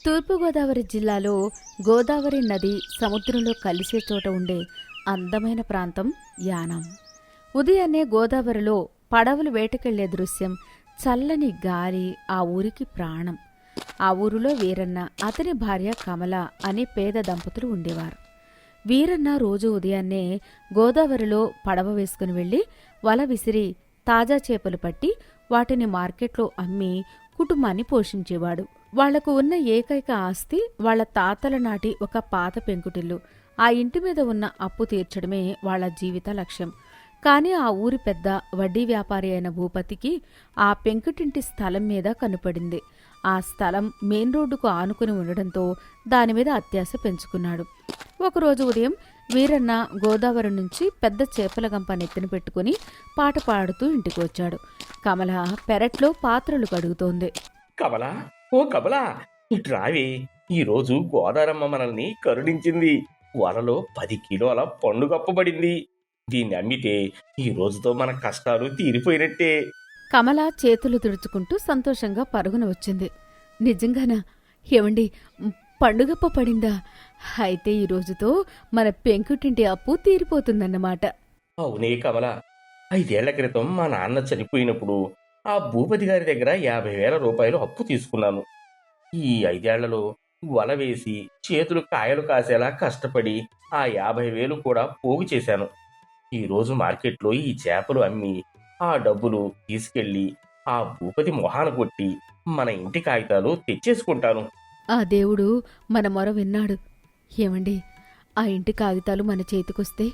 తూర్పుగోదావరి జిల్లాలో గోదావరి నది సముద్రంలో కలిసే చోట ఉండే అందమైన ప్రాంతం యానాం. ఉదయాన్నే గోదావరిలో పడవలు వేటకెళ్లే దృశ్యం, చల్లని గాలి ఆ ఊరికి ప్రాణం. ఆ ఊరిలో వీరన్న, అతని భార్య కమల అనే పేద దంపతులు ఉండేవారు. వీరన్న రోజు ఉదయాన్నే గోదావరిలో పడవ వేసుకుని వెళ్లి వల విసిరి తాజా చేపలు పట్టి వాటిని మార్కెట్లో అమ్మి కుటుంబాన్ని పోషించేవాడు. వాళ్లకు ఉన్న ఏకైక ఆస్తి వాళ్ల తాతల నాటి ఒక పాత పెంకుటిల్లు. ఆ ఇంటి మీద ఉన్న అప్పు తీర్చడమే వాళ్ల జీవిత లక్ష్యం. కాని ఆ ఊరి పెద్ద వడ్డీ వ్యాపారి అయిన భూపతికి ఆ పెంకుటింటి స్థలం మీద కనుపడింది. ఆ స్థలం మెయిన్ రోడ్డుకు ఆనుకుని ఉండడంతో దానిమీద అత్యాశ పెంచుకున్నాడు. ఒకరోజు ఉదయం వీరన్న గోదావరి నుంచి పెద్ద చేపల గంప నెత్తిన పెట్టుకుని పాట పాడుతూ ఇంటికి వచ్చాడు. కమల పెరట్లో పాత్రలు కడుగుతోంది. కమలా, ఓ కమలా, ఇటు రావే. ఈరోజు గోదారమ్మ మనల్ని కరుణించింది. వలలో 10 కిలోల పండు కప్పబడింది. దీన్ని అమ్మితే ఈ రోజుతో మన కష్టాలు తీరిపోయినట్టే. కమల చేతులు తుడుచుకుంటూ సంతోషంగా పరుగున వచ్చింది. నిజంగానా? ఏమండి, పండుగప్ప పడిందా? అయితే ఈ రోజుతో మన పెంకుటింటి అప్పు తీరిపోతుందన్నమాట. అవునే కమల, 5 ఏళ్ల క్రితం మా నాన్న చనిపోయినప్పుడు ఆ భూపతి గారి దగ్గర 50,000 రూపాయలు అప్పు తీసుకున్నాను. ఈ 5 ఏళ్లలో వల వేసి చేతులు కాయలు కాసేలా కష్టపడి ఆ 50,000 కూడా పోగు చేశాను. ఈరోజు మార్కెట్లో ఈ చేపలు అమ్మి ఆ డబ్బులు తీసుకెళ్లి ఆ భూపతి మొహాన కొట్టి మన ఇంటి కాగితాలు తెచ్చేసుకుంటాను. ఆ దేవుడు మన మొర విన్నాడు. ఏమండి, ఆ ఇంటి కాగితాలు మన చేతికొస్తే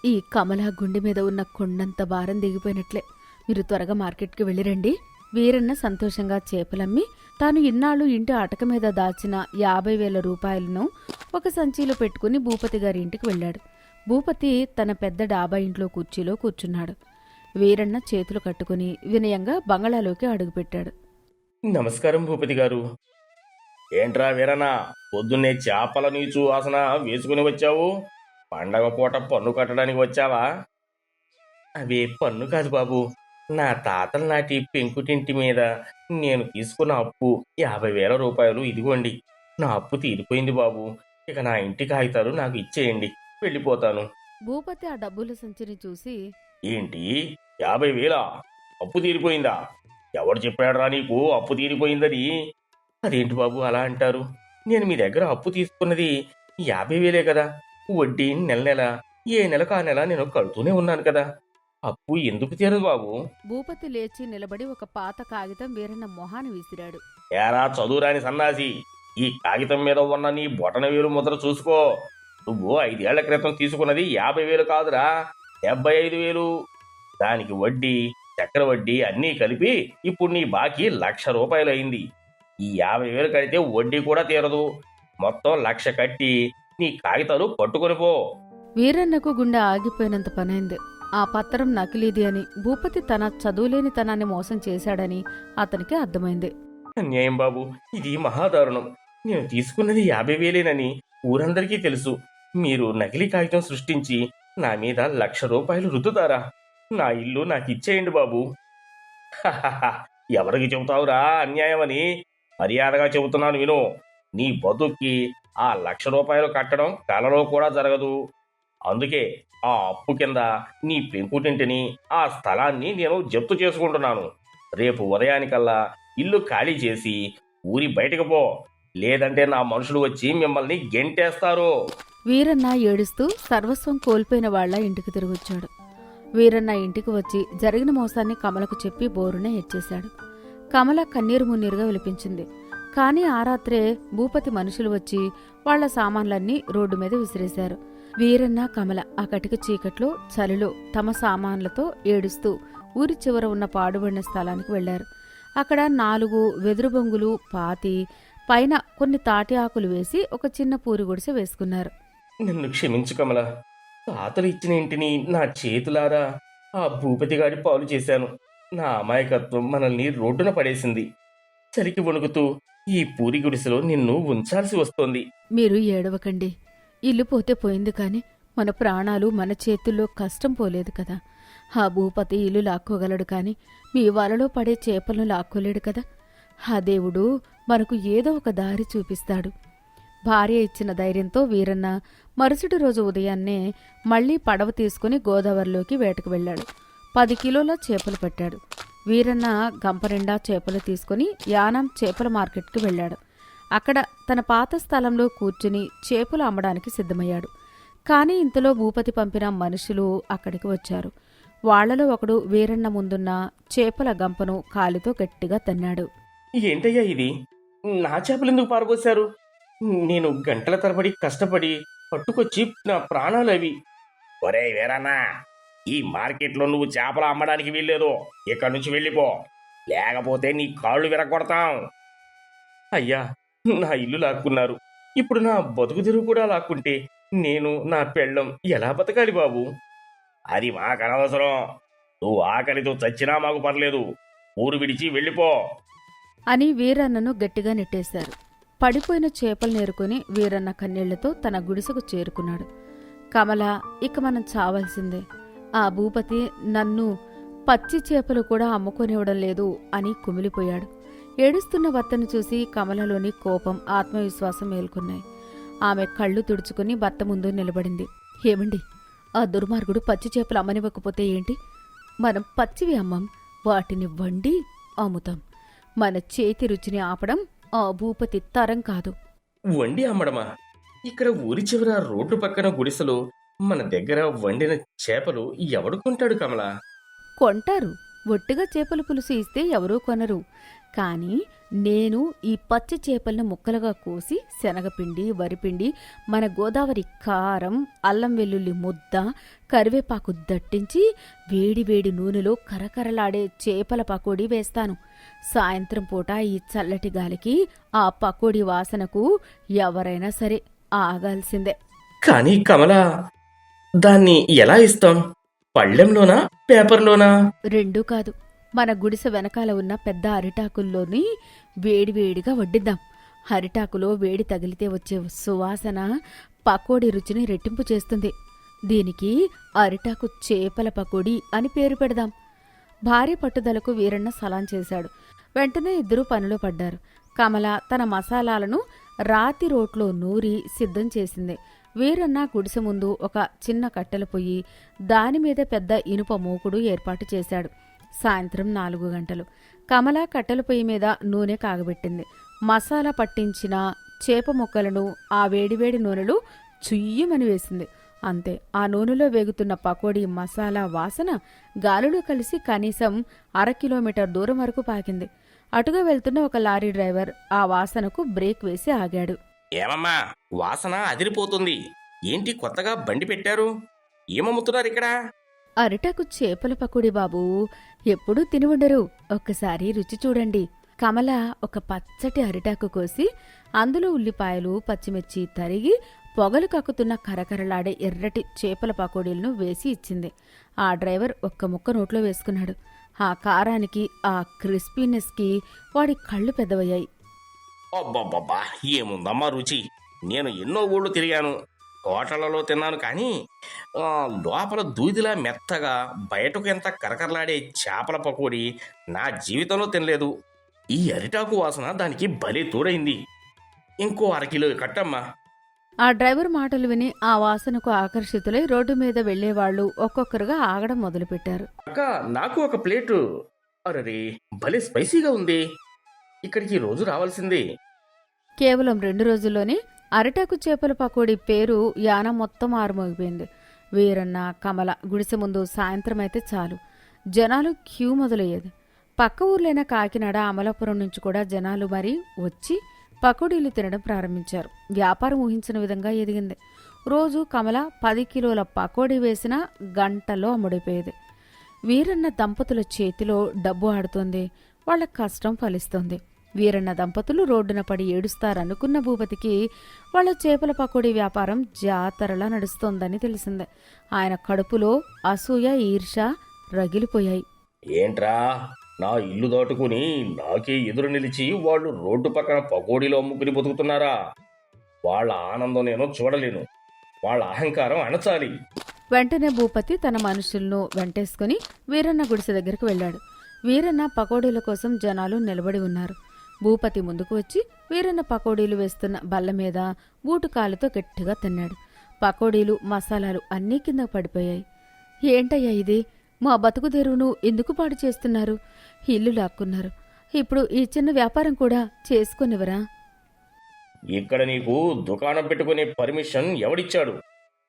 ఈ కమల గుండె మీద ఉన్న కొండంత భారం దిగిపోయినట్లే. మీరు త్వరగా మార్కెట్కి వెళ్ళిరండి. వీరన్న సంతోషంగా చేపలమ్మి తాను ఇన్నాళ్ళు ఇంటి అటక మీద దాచిన 50,000 రూపాయలను ఒక సంచిలో పెట్టుకుని భూపతి గారి ఇంటికి వెళ్ళాడు. భూపతి తన పెద్ద డాబా ఇంట్లో కుర్చీలో కూర్చున్నాడు. వీరన్న చేతులు కట్టుకుని వినయంగా బంగళాలోకి అడుగుపెట్టాడు. నమస్కారం భూపతి గారు. ఏంట్రా వీరన్నా, పొద్దున్నే చేపల నీచు వాసన వేసుకుని వచ్చావు? పండగ పూట పన్ను కట్టడానికి వచ్చావా? అవే పన్ను కాదు బాబు, నా తాతల నాటి పెంకుటింటి మీద నేను తీసుకున్న అప్పు 50,000 రూపాయలు ఇదిగోండి. నా అప్పు తీరిపోయింది బాబు. ఇక నా ఇంటి కాగితాలు నాకు ఇచ్చేయండి, వెళ్ళిపోతాను. భూపతి ఆ డబ్బుల సంచిని చూసి, ఏంటి, 50,000 అప్పు తీరిపోయిందా? ఎవడు చెప్పాడురా నీకు అప్పు తీరిపోయిందని? అదేంటి బాబు అలా అంటారు? నేను మీ దగ్గర అప్పు తీసుకున్నది 50,000 కదా. వడ్డీ నెల నెల ఏ నెలకు ఆ నెల నేను కడుతూనే ఉన్నాను కదా. అప్పు ఎందుకు తీరదు బాబు? భూపతి లేచి నిలబడి ఒక పాత కాగితం వీరన్న మొహాన్ని విసిరాడు. ఏరా చదువురాని సన్నాసి, ఈ కాగితం మీద ఉన్న నీ బొటన వేలు ముద్ర చూసుకో. నువ్వు 5 ఏళ్ల క్రితం తీసుకున్నది 50,000 కాదురా, 75,000. దానికి వడ్డీ, చక్ర వడ్డీ అన్నీ కలిపి ఇప్పుడు నీ బాకీ 1,00,000 రూపాయలు అయింది. ఈ 50,000 కడితే వడ్డీ కూడా తీరదు. మొత్తం 1,00,000 కట్టి నీ కాగితాలు పట్టుకొని పో. వీరన్నకు గుండె ఆగిపోయినంత పనైంది. ఆ పత్రం నకిలీది అని, భూపతి తన చదువులేని తనాన్ని మోసం చేశాడని అతనికి అర్థమైంది. అన్యాయం బాబు, ఇది మహాదారుణం. నేను తీసుకున్నది 50,000 ఊరందరికీ తెలుసు. మీరు నకిలీ కాగితం సృష్టించి నా మీద 1,00,000 రూపాయలు రుద్దుతారా? నా ఇల్లు నాకు ఇచ్చేయండి బాబు. ఎవరికి చెబుతావురా అన్యాయమని? మర్యాదగా చెబుతున్నాను విను. నీ బతుక్కి ఆ 1,00,000 రూపాయలు కట్టడం కలలో కూడా జరగదు. అందుకే ఆ అప్పు కింద నీ పెంకుటింటిని, ఆ స్థలాన్ని నేను జప్తు చేసుకుంటున్నాను. రేపు ఉదయానికల్లా ఇల్లు ఖాళీ చేసి ఊరి బయటకు పో, లేదంటే నా మనుషులు వచ్చి మిమ్మల్ని గెంటేస్తారు. వీరన్న ఏడుస్తూ సర్వస్వం కోల్పోయిన వాళ్ల ఇంటికి తిరిగొచ్చాడు. వీరన్న ఇంటికి వచ్చి జరిగిన మోసాన్ని కమలకు చెప్పి బోరునే హెచ్చేశాడు. కమల కన్నీరు మున్నీరుగా విలిపించింది. కాని ఆ రాత్రే భూపతి మనుషులు వచ్చి వాళ్ల సామాన్లన్నీ రోడ్డు మీద విసిరేశారు. వీరన్న, కమల ఆ కటిక చీకట్లో చలిలో తమ సామాన్లతో ఏడుస్తూ ఊరి చివర ఉన్న పాడుబడిన స్థలానికి వెళ్లారు. అక్కడ 4 వెదురు బొంగులు పాతి పైన కొన్ని తాటి ఆకులు వేసి ఒక చిన్న పూరి గుడిసె వేసుకున్నారు. నన్ను క్షమించు కమల. తాతలు ఇచ్చిన ఇంటిని నా చేతులారా ఆ భూపతి గారి పాలు చేశాను. నా అమాయకత్వం మనల్ని రోడ్డున పడేసింది. చలికి వణుకుతూ ఈ పూరి గుడిసెలో నిన్ను ఉంచాల్సి వస్తోంది. మీరు ఏడవకండి. ఇల్లు పోతే పోయింది కాని మన ప్రాణాలు మన చేతుల్లో కష్టం పోలేదు కదా. ఆ భూపతి ఇల్లు లాక్కోగలడు కాని మీ వలలో పడే చేపలను లాక్కోలేడు కదా. ఆ దేవుడు మనకు ఏదో ఒక దారి చూపిస్తాడు. భార్య ఇచ్చిన ధైర్యంతో వీరన్న మరుసటి రోజు ఉదయాన్నే మళ్లీ పడవ తీసుకుని గోదావరిలోకి వేటకు వెళ్ళాడు. 10 కిలోల చేపలు పట్టాడు. వీరన్న గంపనిండా చేపలు తీసుకుని యానాం చేపల మార్కెట్కి వెళ్ళాడు. అక్కడ తన పాత స్థలంలో కూర్చుని చేపలు అమ్మడానికి సిద్ధమయ్యాడు. కానీ ఇంతలో భూపతి పంపిన మనుషులు అక్కడికి వచ్చారు. వాళ్లలో ఒకడు వీరన్న ముందున్న చేపల గంపను కాలితో గట్టిగా తన్నాడు. ఏంటయ్యా ఇది? నా చేపలు ఎందుకు పారబోశారు? నేను గంటల తరబడి కష్టపడి పట్టుకొచ్చి నా ప్రాణాలు అవి. ఒరే వీరన్నా, ఈ మార్కెట్లో నువ్వు చేపలు అమ్మడానికి వీల్లేదు. ఇక్కడి నుంచి వెళ్ళిపో, లేకపోతే నీ కాళ్ళు విరగొడతాం. అయ్యా, నా ఇల్లు లాక్కున్నారు. ఇప్పుడు నా బతుకు తెరువు కూడా లాక్కుంటే నేను నా పెళ్ళం ఎలా బతకాలి బాబు? అది మాకనవసరం. నువ్వు ఆకలితో చచ్చినా మాకు పర్లేదు. ఊరు విడిచి వెళ్ళిపో అని వీరన్నను గట్టిగా నెట్టేశారు. పడిపోయిన చేపలు నేరుకొని వీరన్న కన్నీళ్లతో తన గుడిసెకు చేరుకున్నాడు. కమల, ఇక మనం చావాల్సిందే. ఆ భూపతి నన్ను పచ్చి చేపలు కూడా అమ్ముకొనివ్వడం లేదు అని కుమిలిపోయాడు. ఏడుస్తున్న భర్తను చూసి కమలలోని కోపం, ఆత్మవిశ్వాసం మేల్కొన్నాయి. ఆమె కళ్ళు తుడుచుకుని భర్త ముందు నిలబడింది. ఏమండి, ఆ దుర్మార్గుడు పచ్చి చేపలు అమ్మనివ్వకపోతే ఏంటి? మనం పచ్చివి అమ్మం, వాటిని వండి అమ్ముతాం. మన చేతి రుచిని ఆపడం ఆ భూపతి తరం కాదు. వండి అమ్మడమా? ఇక్కడ ఊరి చివర రోడ్డు పక్కన గుడిసెలో మన దగ్గర వండిన చేపలు ఎవడు కొంటాడు కమలా? కొంటారు. ఒట్టిగా చేపల పులుసు ఇస్తే ఎవరూ కొనరు. కానీ నేను ఈ పచ్చి చేపలను ముక్కలుగా కోసి శనగపిండి, వరిపిండి, మన గోదావరి కారం, అల్లం వెల్లుల్లి ముద్ద, కరివేపాకు దట్టించి వేడివేడి నూనెలో కరకరలాడే చేపల పకోడీ వేస్తాను. సాయంత్రం పూట ఈ చల్లటి గాలికి ఆ పకోడీ వాసనకు ఎవరైనా సరే ఆగాల్సిందే. కానీ కమలా, దాన్ని ఎలా ఇస్తాం? పళ్ళెంలోనా, పేపర్లోనా? రెండూ కాదు. మన గుడిసె వెనకాల ఉన్న పెద్ద అరిటాకుల్లోని వేడివేడిగా వడ్డిద్దాం. అరిటాకులో వేడి తగిలితే వచ్చే సువాసన పకోడీ రుచిని రెట్టింపు చేస్తుంది. దీనికి అరిటాకు చేపల పకోడీ అని పేరు పెడదాం. భార్య పట్టుదలకు వీరన్న సలాం చేశాడు. వెంటనే ఇద్దరూ పనిలో పడ్డారు. కమల తన మసాలాలను రాతి రోట్లో నూరి సిద్ధం చేసింది. వీరన్న గుడిసె ముందు ఒక చిన్న కట్టెల పొయ్యి, దానిమీద పెద్ద ఇనుప మూకుడు ఏర్పాటు చేశాడు. సాయంత్రం 4 గంటలు. కమల కట్టెల పొయ్యి మీద నూనె కాగబెట్టింది. మసాలా పట్టించిన చేప ముక్కలను ఆ వేడివేడి నూనెలో చుయ్యమని వేసింది. అంతే. ఆ నూనెలో వేగుతున్న పకోడీ మసాలా వాసన గాలిలో కలిసి కనీసం 1/2 కిలోమీటర్ దూరం వరకు పాకింది. అటుగా వెళ్తున్న ఒక లారీ డ్రైవర్ ఆ వాసనకు బ్రేక్ వేసి ఆగాడు. ఏమమ్మా, వాసన అదిరిపోతుంది. ఏంటి కొత్తగా బండి పెట్టారు? ఏమమ్ముతున్నారు ఇక్కడ? అరిటాకు చేపల పకోడీ బాబూ, ఎప్పుడూ తిని ఉండరు. ఒక్కసారి రుచి చూడండి. కమల ఒక పచ్చటి అరిటాకు కోసి అందులో ఉల్లిపాయలు, పచ్చిమిర్చి తరిగి పొగలు కక్కుతున్న కరకరలాడే ఎర్రటి చేపల పకోడీలను వేసి ఇచ్చింది. ఆ డ్రైవర్ ఒక్క ముక్క నోట్లో వేసుకున్నాడు. ఆ కారానికి, ఆ క్రిస్పీనెస్కి వాడి కళ్ళు పెద్దవయ్యాయి. అబ్బబ్బబ్బా, ఏముందమ్మా రుచి! నేను ఎన్నో ఊళ్ళు తిరిగాను, హోటళ్లలో తిన్నాను, కానీ లోపల దూదిలా మెత్తగా, బయటకు ఎంత కరకరలాడే చేపల పకోడీ నా జీవితంలో తినలేదు. ఈ అరిటాకు వాసన దానికి భలే తోడైంది. ఇంకో 1/2 కిలో కట్టమ్మా. ఆ డ్రైవర్ మాటలు విని ఆ వాసనకు ఆకర్షితులై రోడ్డు మీద వెళ్లేవాళ్లు ఒక్కొక్కరుగా ఆగడం మొదలుపెట్టారు. అక్క, నాకు ఒక ప్లేటు. అరే, భలే స్పైసీగా ఉంది. ఇక్కడికి రోజు రావాల్సిందే. కేవలం 2 రోజుల్లోనే అరిటాకు చేపల పకోడీ పేరు యానం మొత్తం ఆరుమోగిపోయింది. వీరన్న, కమల గుడిసె ముందు సాయంత్రం అయితే చాలు జనాలు క్యూ మొదలయ్యేది. పక్క ఊర్లైన కాకినాడ, అమలాపురం నుంచి కూడా జనాలు మరి వచ్చి పకోడీలు తినడం ప్రారంభించారు. వ్యాపారం ఊహించిన విధంగా ఎదిగింది. రోజు కమల 10 కిలోల పకోడీ వేసినా గంటలో అమ్ముడిపోయేది. వీరన్న దంపతుల చేతిలో డబ్బు ఆడుతోంది. వాళ్ల కష్టం ఫలిస్తోంది. వీరన్న దంపతులు రోడ్డున పడి ఏడుస్తారనుకున్న భూపతికి వాళ్ల చేపల పకోడీ వ్యాపారం జాతరలా నడుస్తోందని తెలిసిందే. ఆయన కడుపులో అసూయ, ఈర్ష రగిలిపోయాయి. ఏంట్రా, నా ఇల్లు దాటుకుని నాకే ఎదురు నిలిచి వాళ్ళు రోడ్డు పక్కన పకోడీలు అమ్ముకుని బతుకుతున్నారా? వాళ్ళ ఆనందం నేను చూడలేను. వాళ్ళ అహంకారం అణచాలి. వెంటనే భూపతి తన మనుషులను వెంటేసుకుని వీరన్న గుడిసె దగ్గరకు వెళ్ళాడు. వీరన్న పకోడీల కోసం జనాలు నిలబడి ఉన్నారు. భూపతి ముందుకు వచ్చి వీరన్న పకోడీలు వేస్తున్న బల్ల మీద బూటుకాలుతో గట్టిగా తిన్నాడు. పకోడీలు మసాలాలు అన్నీ కింద పడిపోయాయి. ఏంటయ్యా ఇది? మా బతుకు తెరువును ఎందుకు పాడు చేస్తున్నారు? ఇల్లు లాక్కున్నారు. ఇప్పుడు ఈ చిన్న వ్యాపారం కూడా చేసుకునివరా? ఇక్కడ నీకు దుకాణం పెట్టుకునే పర్మిషన్ ఎవడిచ్చాడు?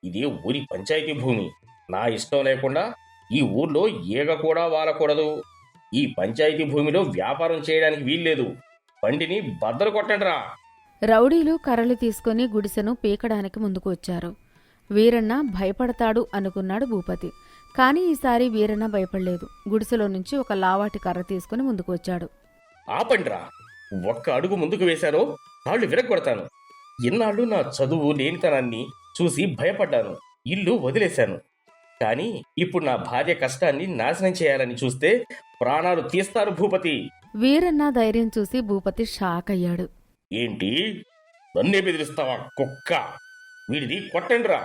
ఇది ఊరి పంచాయతీ భూమి. నా ఇష్టం లేకుండా ఈ ఊర్లో ఈగ కూడా వాలకూడదు. ఈ పంచాయతీ భూమిలో వ్యాపారం చేయడానికి వీల్లేదు. బండిని బద్దలు కొట్టండిరా. రౌడీలు కర్రలు తీసుకుని గుడిసెను పీకడానికి ముందుకు వచ్చారు. వీరన్న భయపడతాడు అనుకున్నాడు భూపతి. కాని ఈసారి వీరన్న భయపడలేదు. గుడిసెలో నుంచి ఒక లావాటి కర్ర తీసుకుని ముందుకు వచ్చాడు. ఆపండిరా. ఒక్క అడుగు ముందుకు వేశారో కాళ్ళు విరగొడతాను. ఇన్నాళ్ళు నా చదువు లేనితనాన్ని చూసి భయపడ్డాను, ఇల్లు వదిలేశాను. కానీ ఇప్పుడు నా భార్య కష్టాన్ని నాశనం చేయాలని చూస్తే ప్రాణాలు తీస్తారు భూపతి. వీరన్న ధైర్యం చూసి భూపతి షాక్ అయ్యాడు. ఏంటి, నన్నే బెదిరిస్తావా కుక్క? వీడిది కొట్టండిరా.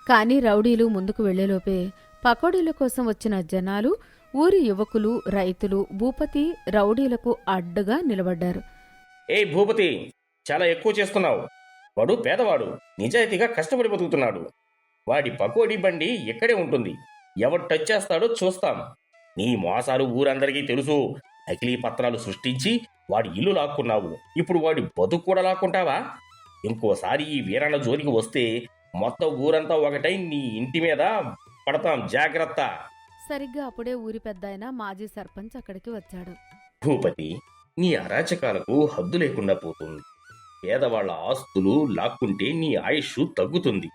కాని రౌడీలు ముందుకు వెళ్లేలోపే పకోడీల కోసం వచ్చిన జనాలు, ఊరి యువకులు, రైతులు భూపతి రౌడీలకు అడ్డుగా నిలబడ్డారు. ఏ భూపతి, చాలా ఎక్కువ చేస్తున్నావు. వాడు పేదవాడు, నిజాయితీగా కష్టపడి బతుకుతున్నాడు. వాడి పకోడీ బండి ఇక్కడే ఉంటుంది. ఎవడు టచ్ చేస్తాడో చూస్తాం. నీ మోసాలు ఊరందరికీ తెలుసు. నకిలీ పత్రాలు సృష్టించి వాడి ఇల్లు లాక్కున్నావు. ఇప్పుడు వాడి బతుకు కూడా లాక్కుంటావా? ఇంకోసారి ఈ వీరన్న జోలికి వస్తే మొత్తం ఊరంతా ఒకటై నీ ఇంటి మీద పడతాం, జాగ్రత్త. సరిగ్గా అప్పుడే ఊరి పెద్దాయన మాజీ సర్పంచ్ అక్కడికి వచ్చాడు. భూపతి, నీ అరాచకాలకు హద్దు లేకుండా పోతుంది. పేదవాళ్ల ఆస్తులు లాక్కుంటే నీ ఆయుష్ తగ్గుతుంది.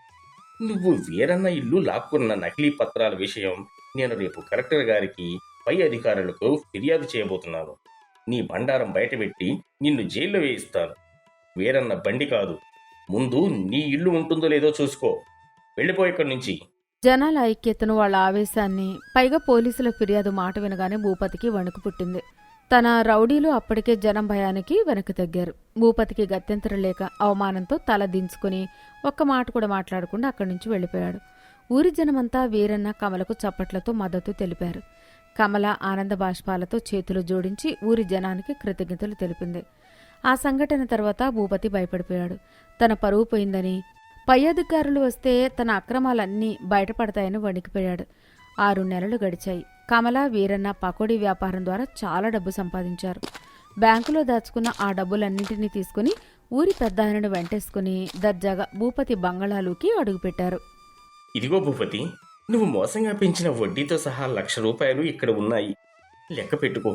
నువ్వు వీరన్న ఇల్లు లాక్కున్న నకిలీ పత్రాల విషయం నేను రేపు కలెక్టర్ గారికి, పై అధికారులకు ఫిర్యాదు చేయబోతున్నాను. నీ బండారం బయటపెట్టి నిన్ను జైల్లో వేయిస్తాను. వీరన్న బండి కాదు, ముందు నీ ఇల్లు ఉంటుందో లేదో చూసుకో. వెళ్ళిపో ఇక్కడి నుంచి. జనాల ఐక్యతను, వాళ్ళ ఆవేశాన్ని, పైగా పోలీసుల ఫిర్యాదు మాట వినగానే భూపతికి వణుకు పుట్టింది. తన రౌడీలు అప్పటికే జనం భయానికి వెనక్కి తగ్గారు. భూపతికి గత్యంతరం లేక అవమానంతో తల దించుకుని ఒక్క మాట కూడా మాట్లాడకుండా అక్కడి నుంచి వెళ్ళిపోయాడు. ఊరి జనమంతా వీరన్న, కమలకు చప్పట్లతో మద్దతు తెలిపారు. కమల ఆనంద బాష్పాలతో చేతులు జోడించి ఊరి జనానికి కృతజ్ఞతలు తెలిపింది. ఆ సంఘటన తర్వాత భూపతి భయపడిపోయాడు. తన పరువు పోయిందని, పై అధికారులు వస్తే తన అక్రమాలన్నీ బయటపడతాయని వణికిపోయాడు. 6 నెలలు గడిచాయి. కమల, వీరన్న పకోడీ వ్యాపారం ద్వారా చాలా డబ్బు సంపాదించారు. బ్యాంకులో దాచుకున్న ఆ డబ్బులన్నింటినీ తీసుకుని ఊరి పెద్దాయనను వెంటేసుకుని దర్జాగా భూపతి బంగళాలోకి అడుగుపెట్టారు. ఇదిగో భూపతి, నువ్వు మోసంగా పెంచిన వడ్డీతో సహా 1,00,000 రూపాయలు ఇక్కడ ఉన్నాయి. లెక్క పెట్టుకో.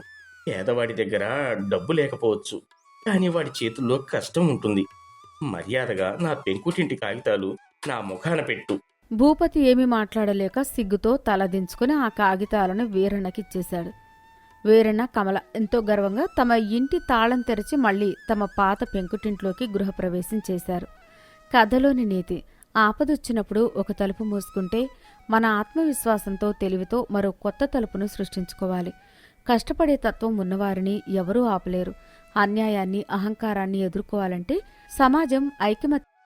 పేదవాడి దగ్గర డబ్బు లేకపోవచ్చు, కానీ వాడి చేతుల్లో కష్టం ఉంటుంది. మర్యాదగా నా పెంకుటింటి కాగితాలు నా ముఖాన పెట్టు. భూపతి ఏమీ మాట్లాడలేక సిగ్గుతో తల దించుకుని ఆ కాగితాలను వీరన్నకిచ్చేశాడు. వీరన్న, కమల ఎంతో గర్వంగా తమ ఇంటి తాళం తెరిచి మళ్లీ తమ పాత పెంకుటింట్లోకి గృహప్రవేశం చేశారు. కథలోని నీతి: ఆపదొచ్చినప్పుడు ఒక తలుపు మూసుకుంటే మన ఆత్మవిశ్వాసంతో, తెలివితో మరో కొత్త తలుపును సృష్టించుకోవాలి. కష్టపడే తత్వం ఉన్నవారిని ఎవరూ ఆపలేరు. అన్యాయాన్ని, అహంకారాన్ని ఎదుర్కోవాలంటే సమాజం ఐకమత్యం